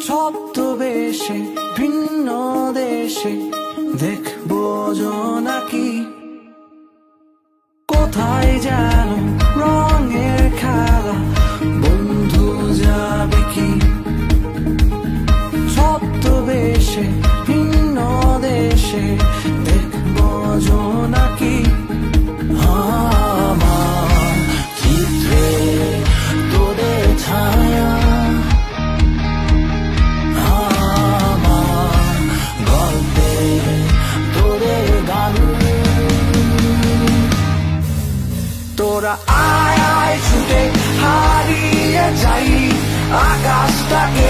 ছদ্মবেশে ভিন্ন দেশে দেখবো জোনাকি, কোথায় যেন রঙের খেলা বন্ধু যাবে কি। ছদ্মবেশে ভিন্ন দেশে দেখবো জোনাকি, আমার চিত্রে তোদের ছায়া, আমার গল্পে তোদের গান। তোরা আয় আয় ছুটে হারিয়ে যাই, আকাশটাকে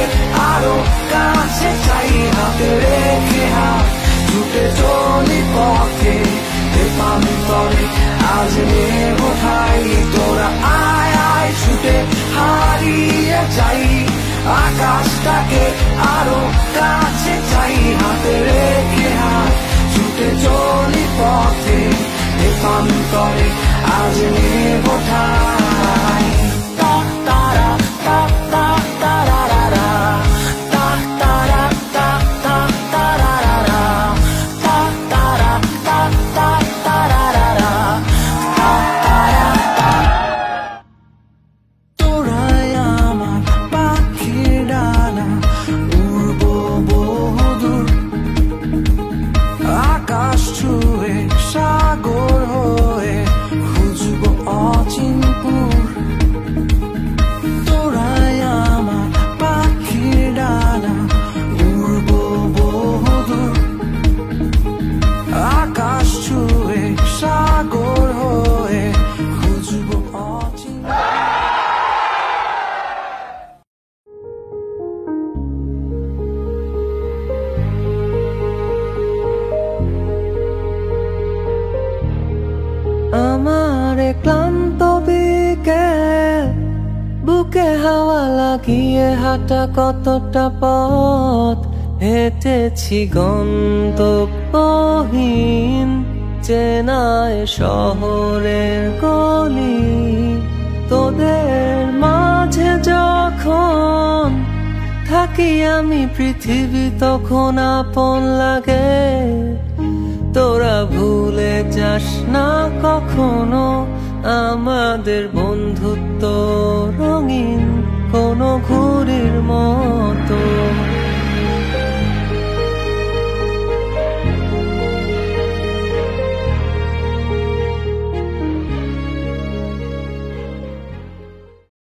আরো কাছে চাই, হাতে রেখে হাত ছুটে চলি পথে দেশান্তরে আজ নেব ঠাই। তোরা আয় আয় ছুটে হারিয়ে যাই, আকাশটাকে আরো কাছে চাই, হাতে রেখে হাত ছুটে চলি পথে দেশান্তরে আজ নেব ঠাই। তারা তারা তারা তোরাই আমার পাখির ডানা, উড়বো বহুদূর, আকাশ ছুঁয়ে সাগর হয়ে খুঁজবো অচিনপুর। তোরাই আমার পাখির ডানা, উড়বো বহুদূর, আকাশ ছুঁয়ে সাগর হয়ে খুঁজবো অচিনপুর। আমার ক্লান্ত বিকেল, বুকে হাওয়া লাগিয়ে হাঁটা কতটা পথ হেঁটেছি গন্তব্যহীন চেনায় শহরের গলি। তোদের মাঝে যখন থাকি আমি পৃথিবী তখন আপন লাগে। তোরা ভুলে যাস না কখনো আমাদের বন্ধুত্ব রঙিন কোনো ঘুড়ির মতো।